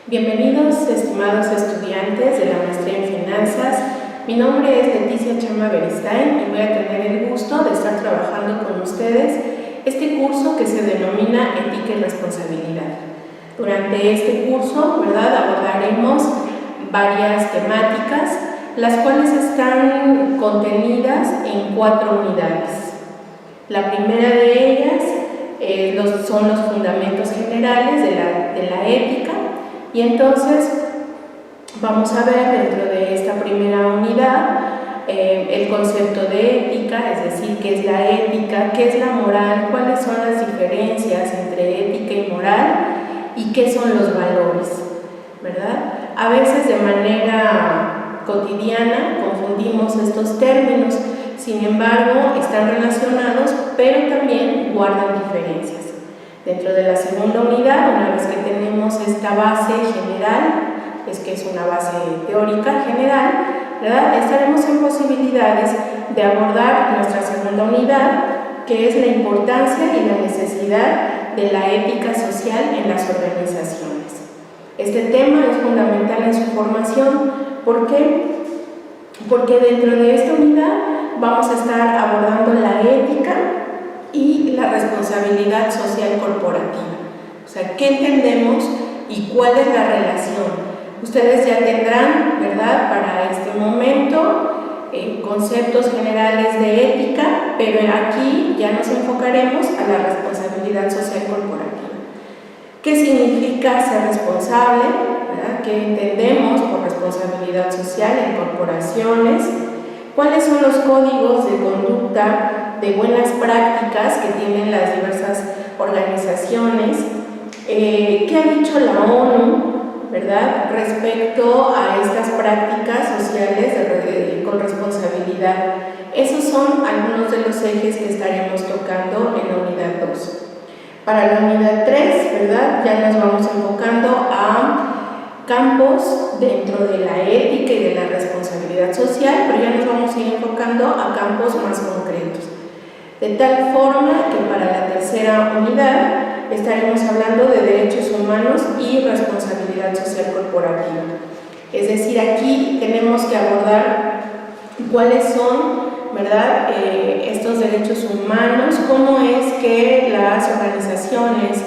Bienvenidos, estimados estudiantes de la maestría en finanzas. Mi nombre es Leticia Chama Beristain y voy a tener el gusto de estar trabajando con ustedes este curso que se denomina Ética y Responsabilidad. Durante este curso, abordaremos varias temáticas, las cuales están contenidas en 4 unidades. La primera de ellas son los fundamentos generales de la ética. Y entonces vamos a ver dentro de esta primera unidad el concepto de ética, es decir, qué es la ética, qué es la moral, cuáles son las diferencias entre ética y moral y qué son los valores, ¿verdad? A veces de manera cotidiana confundimos estos términos, sin embargo están relacionados, pero también guardan diferencias. Dentro de la segunda unidad, una vez que tenemos esta base general, que es una base teórica general, ¿verdad?, estaremos en posibilidades de abordar nuestra segunda unidad, que es la importancia y la necesidad de la ética social en las organizaciones. Este tema es fundamental en su formación. ¿Por qué? Porque dentro de esta unidad vamos a estar abordando la ética y la responsabilidad social corporativa. O sea, ¿qué entendemos y cuál es la relación? Ustedes ya tendrán, ¿verdad?, para este momento conceptos generales de ética, pero aquí ya nos enfocaremos a la responsabilidad social corporativa. ¿Qué significa ser responsable? ¿Verdad? ¿Qué entendemos por responsabilidad social en corporaciones? ¿Cuáles son los códigos de conducta de buenas prácticas que tienen las diversas organizaciones? ¿Qué ha dicho la ONU, ¿verdad?, respecto a estas prácticas sociales con responsabilidad? Esos son algunos de los ejes que estaremos tocando en la unidad 2. Para la unidad 3, ¿verdad?, ya nos vamos enfocando a campos dentro de la ética y de la responsabilidad social, pero ya nos vamos a ir enfocando a campos más concretos. De tal forma que para la tercera unidad estaremos hablando de derechos humanos y responsabilidad social corporativa. Es decir, aquí tenemos que abordar cuáles son, ¿verdad?, estos derechos humanos, cómo es que las organizaciones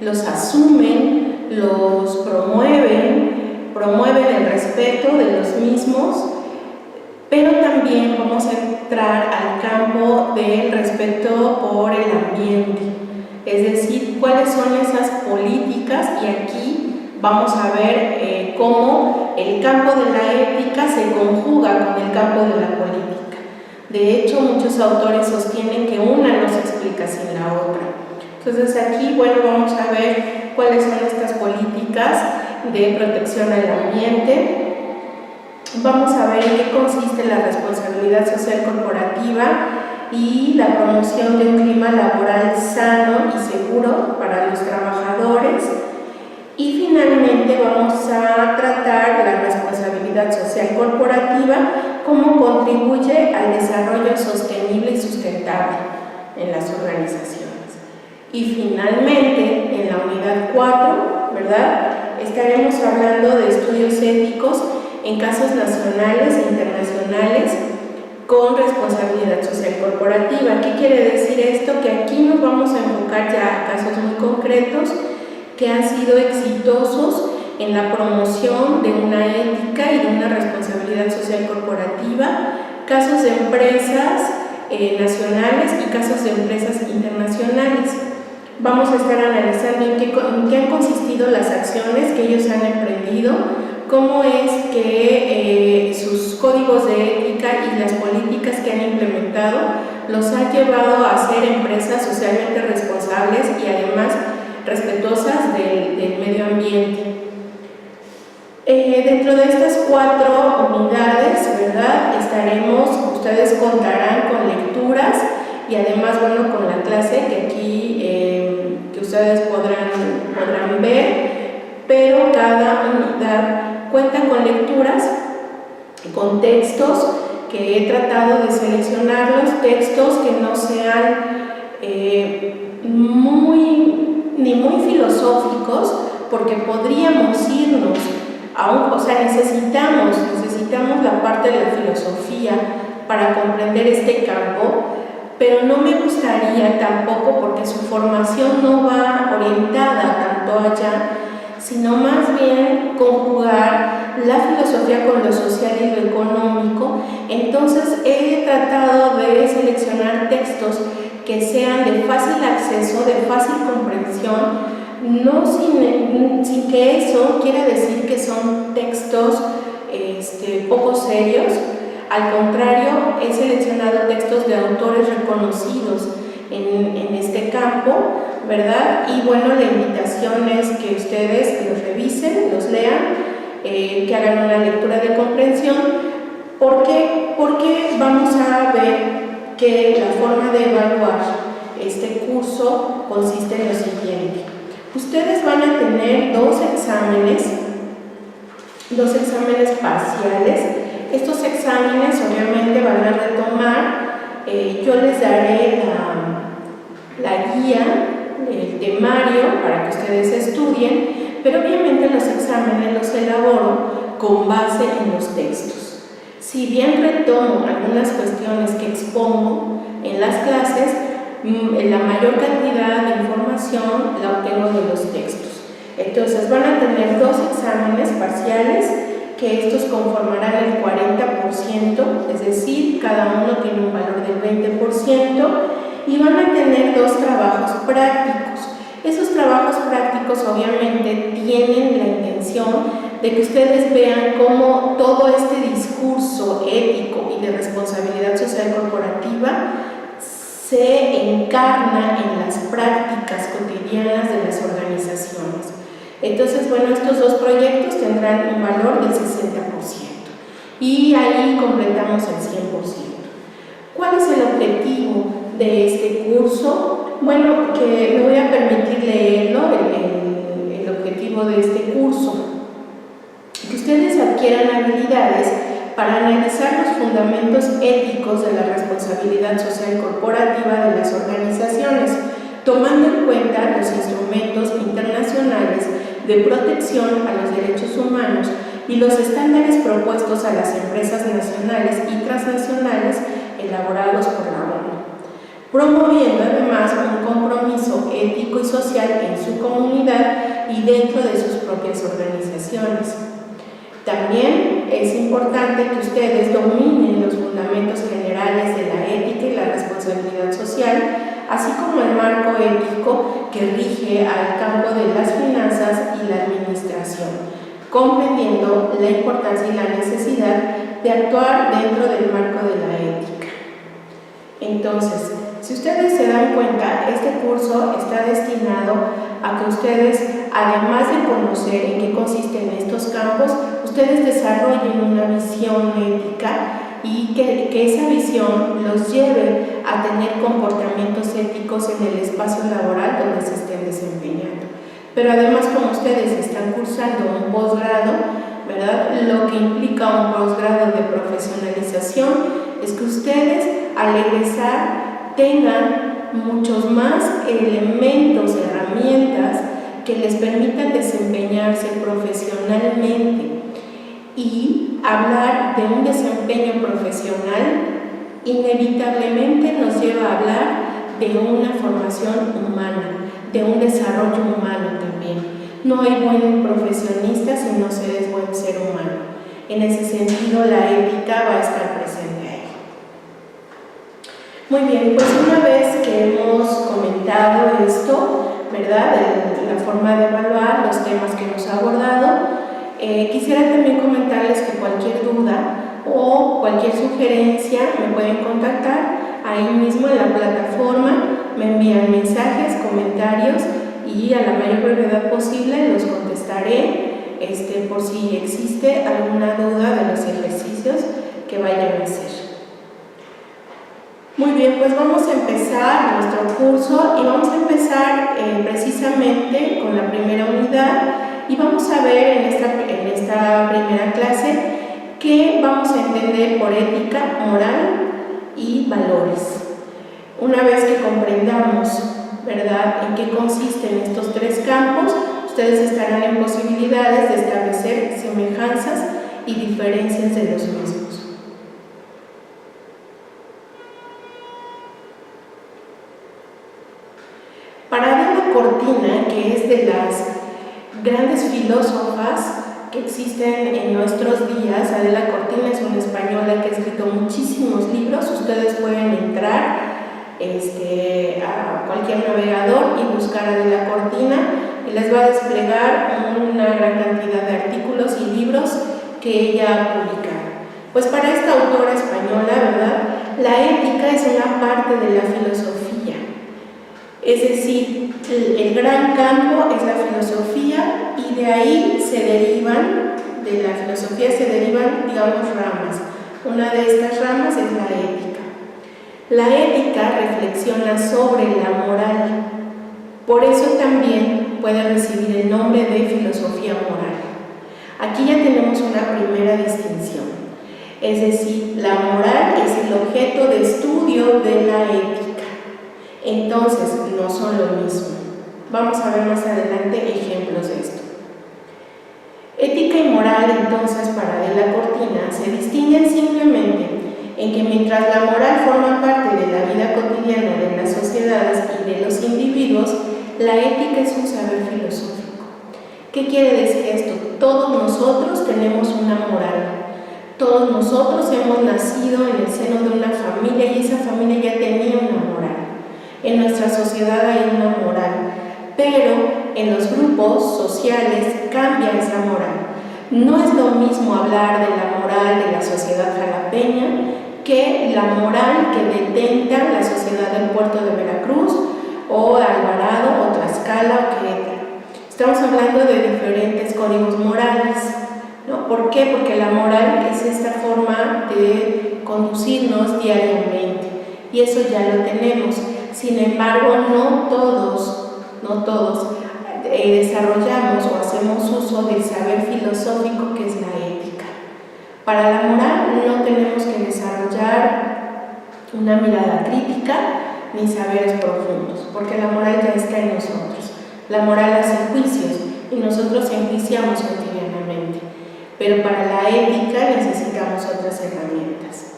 los asumen, los promueven el respeto de los mismos, pero también vamos a entrar al campo del respeto por el ambiente, es decir, cuáles son esas políticas, y aquí vamos a ver cómo el campo de la ética se conjuga con el campo de la política. De hecho, muchos autores sostienen que una no se explica sin la otra. Entonces aquí, vamos a ver cuáles son estas políticas de protección al ambiente. Vamos a ver en qué consiste la responsabilidad social corporativa y la promoción de un clima laboral sano y seguro para los trabajadores. Y finalmente vamos a tratar la responsabilidad social corporativa, cómo contribuye al desarrollo sostenible y sustentable en las organizaciones. Y finalmente, en la unidad 4, ¿verdad?, estaremos hablando de estudios éticos en casos nacionales e internacionales con responsabilidad social corporativa. ¿Qué quiere decir esto? Que aquí nos vamos a enfocar ya a casos muy concretos que han sido exitosos en la promoción de una ética y de una responsabilidad social corporativa, casos de empresas nacionales y casos de empresas internacionales. Vamos a estar analizando en qué han consistido las acciones que ellos han emprendido, cómo es que sus códigos de ética y las políticas que han implementado los han llevado a ser empresas socialmente responsables y además respetuosas del medio ambiente. Dentro de estas 4 unidades, ¿verdad?, ustedes contarán con lecturas y además, con la clase que aquí que ustedes podrán ver, pero cada unidad cuenta con lecturas, con textos que he tratado de seleccionar, los textos que no sean ni muy filosóficos, porque podríamos irnos o sea, necesitamos la parte de la filosofía para comprender este campo, pero no me gustaría tampoco, porque su formación no va orientada tanto allá, sino más bien conjugar la filosofía con lo social y lo económico. Entonces he tratado de seleccionar textos que sean de fácil acceso, de fácil comprensión, no sin que eso quiera decir que son textos poco serios. Al contrario, he seleccionado textos de autores reconocidos en este campo, ¿verdad? Y bueno, la invitación es que ustedes los revisen, los lean, que hagan una lectura de comprensión. ¿Por qué? Porque vamos a ver que la forma de evaluar este curso consiste en lo siguiente. Ustedes van a tener dos exámenes parciales. Estos exámenes obviamente van a retomar, yo les daré la guía, el temario para que ustedes estudien, pero obviamente los exámenes los elaboro con base en los textos. Si bien retomo algunas cuestiones que expongo en las clases, la mayor cantidad de información la obtengo de los textos. Entonces van a tener dos exámenes parciales, que estos conformarán el 40%, es decir, cada uno tiene un valor del 20%, y van a tener dos trabajos prácticos. Esos trabajos prácticos obviamente tienen la intención de que ustedes vean cómo todo este discurso ético y de responsabilidad social corporativa se encarna en las prácticas cotidianas de las organizaciones. Entonces, bueno, estos dos proyectos tendrán un valor del 60% y ahí completamos el 100%. ¿Cuál es el objetivo de este curso? Bueno, que me voy a permitir leerlo, el objetivo de este curso. Que ustedes adquieran habilidades para analizar los fundamentos éticos de la responsabilidad social corporativa de las organizaciones, tomando en cuenta los instrumentos internacionales de protección a los derechos humanos y los estándares propuestos a las empresas nacionales y transnacionales elaborados por la ONU, promoviendo además un compromiso ético y social en su comunidad y dentro de sus propias organizaciones. También es importante que ustedes dominen los fundamentos generales de la ética y la responsabilidad social, así como el marco ético que rige al campo de las finanzas y la administración, comprendiendo la importancia y la necesidad de actuar dentro del marco de la ética. Entonces, si ustedes se dan cuenta, este curso está destinado a que ustedes, además de conocer en qué consisten estos campos, ustedes desarrollen una visión ética y que esa visión los lleve a tener comportamientos éticos en el espacio laboral donde se estén desempeñando. Pero además, como ustedes están cursando un posgrado, ¿verdad? Lo que implica un posgrado de profesionalización es que ustedes, al egresar, tengan muchos más elementos, herramientas que les permitan desempeñarse profesionalmente. Y hablar de un desempeño profesional inevitablemente nos lleva a hablar de una formación humana, de un desarrollo humano también. No hay buen profesionista si no se es buen ser humano. En ese sentido, la ética va a estar presente ahí. Muy bien, pues una vez que hemos comentado esto, ¿verdad?, de la forma de evaluar los temas que hemos abordado, quisiera también comentarles que cualquier duda o cualquier sugerencia me pueden contactar ahí mismo en la plataforma, me envían mensajes, comentarios y a la mayor brevedad posible los contestaré por si existe alguna duda de los ejercicios que vayan a hacer. Muy bien, pues vamos a empezar nuestro curso y vamos a empezar precisamente con la primera unidad y vamos a ver en esta primera clase qué vamos a entender por ética, moral y valores. Una vez que comprendamos, ¿verdad?, en qué consisten estos tres campos, ustedes estarán en posibilidades de establecer semejanzas y diferencias de los mismos. Para Adela Cortina, que es de las grandes filósofas que existen en nuestros días, Adela Cortina es una española que ha escrito muchísimos libros. Ustedes pueden entrar a cualquier navegador y buscar Adela Cortina y les va a desplegar una gran cantidad de artículos y libros que ella ha publicado. Pues para esta autora española, ¿verdad?, la ética es una parte de la filosofía. Es decir, el gran campo es la filosofía y de ahí de la filosofía se derivan, digamos, ramas. Una de estas ramas es la ética. La ética reflexiona sobre la moral. Por eso también puede recibir el nombre de filosofía moral. Aquí ya tenemos una primera distinción. Es decir, la moral es el objeto de estudio de la ética. Entonces, no son lo mismo. Vamos a ver más adelante ejemplos de esto. Ética y moral, entonces, para Adela Cortina, se distinguen simplemente en que mientras la moral forma parte de la vida cotidiana de las sociedades y de los individuos, la ética es un saber filosófico. ¿Qué quiere decir esto? Todos nosotros tenemos una moral. Todos nosotros hemos nacido en el seno de una familia y esa familia ya tenía una moral. En nuestra sociedad hay una moral, pero en los grupos sociales cambia esa moral. No es lo mismo hablar de la moral de la sociedad jalapeña que la moral que detenta la sociedad del puerto de Veracruz o Alvarado o Tlaxcala o Querétaro. Estamos hablando de diferentes códigos morales, ¿no? ¿Por qué? Porque la moral es esta forma de conducirnos diariamente y eso ya lo tenemos. Sin embargo, no todos desarrollamos o hacemos uso del saber filosófico que es la ética. Para la moral no tenemos que desarrollar una mirada crítica ni saberes profundos, porque la moral ya está en nosotros. La moral hace juicios y nosotros enjuiciamos cotidianamente, pero para la ética necesitamos otras herramientas.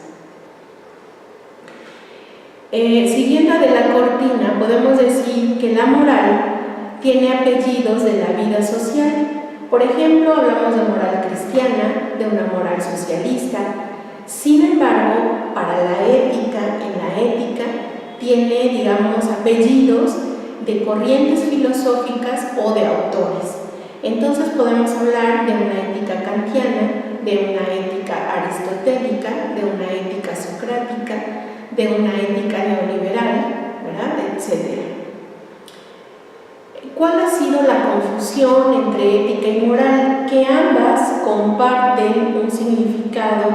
Siguiendo de la Cortina, podemos decir que la moral tiene apellidos de la vida social. Por ejemplo, hablamos de moral cristiana, de una moral socialista. Sin embargo, para la ética, en la ética, tiene, digamos, apellidos de corrientes filosóficas o de autores. Entonces podemos hablar de una ética kantiana, de una ética aristotélica, de una ética socrática, de una ética neoliberal, ¿verdad?, etcétera. ¿Cuál ha sido la confusión entre ética y moral? Que ambas comparten un significado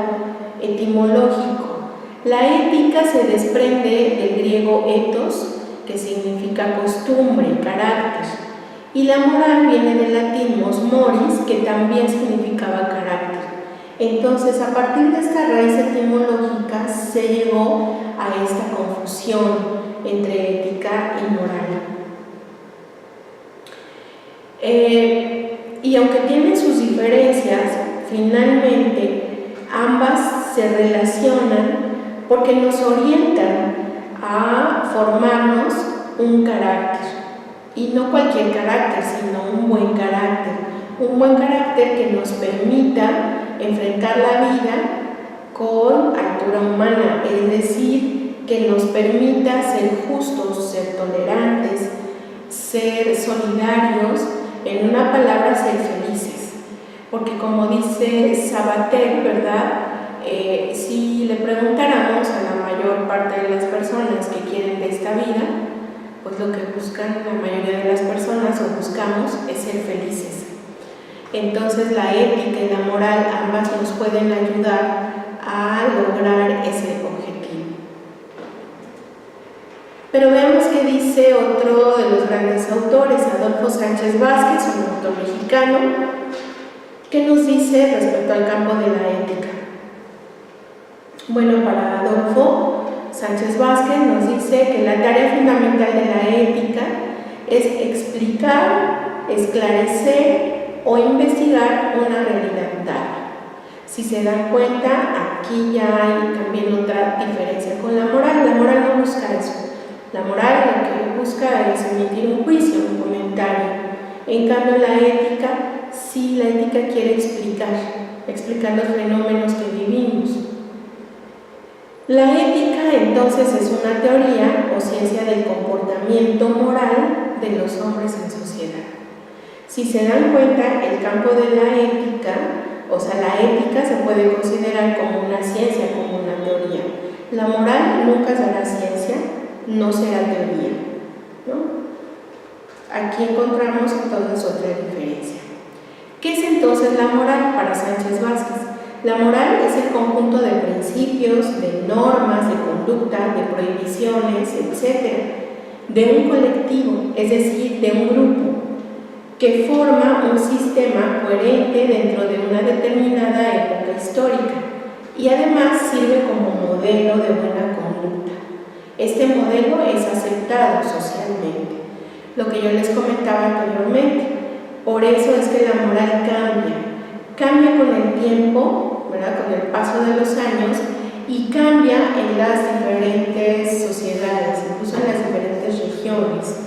etimológico. La ética se desprende del griego ethos, que significa costumbre, carácter, y la moral viene del latín mos moris, que también significaba carácter. Entonces, a partir de esta raíz etimológica se llegó a esta confusión entre ética y moral. Y aunque tienen sus diferencias, finalmente ambas se relacionan porque nos orientan a formarnos un carácter, y no cualquier carácter, sino un buen carácter que nos permita enfrentar la vida con altura humana, es decir, que nos permita ser justos, ser tolerantes, ser solidarios, en una palabra, ser felices. Porque como dice Sabater, ¿verdad?, si le preguntáramos a la mayor parte de las personas que quieren de esta vida, pues lo que buscan la mayoría de las personas o buscamos es ser felices. Entonces la ética y la moral ambas nos pueden ayudar a lograr ese objetivo. Pero veamos qué dice otro de los grandes autores, Adolfo Sánchez Vázquez, un autor mexicano, que nos dice respecto al campo de la ética. Bueno, para Adolfo Sánchez Vázquez nos dice que la tarea fundamental de la ética es explicar esclarecer o investigar una realidad dada. Si se dan cuenta, aquí ya hay también otra diferencia con la moral. La moral no busca eso. La moral lo que busca es emitir un juicio, un comentario. En cambio, la ética, sí, la ética quiere explicar los fenómenos que vivimos. La ética, entonces, es una teoría o ciencia del comportamiento moral de los hombres en sociedad. Si se dan cuenta, el campo de la ética, o sea, la ética se puede considerar como una ciencia, como una teoría. La moral nunca será ciencia, no será teoría, ¿no? Aquí encontramos entonces otra diferencia. ¿Qué es entonces la moral para Sánchez Vázquez? La moral es el conjunto de principios, de normas, de conducta, de prohibiciones, etc., de un colectivo, es decir, de un grupo, que forma un sistema coherente dentro de una determinada época histórica y además sirve como modelo de buena conducta. Este modelo es aceptado socialmente, lo que yo les comentaba anteriormente. Por eso es que la moral cambia con el tiempo, ¿verdad? Con el paso de los años, y cambia en las diferentes sociedades, incluso en las diferentes regiones.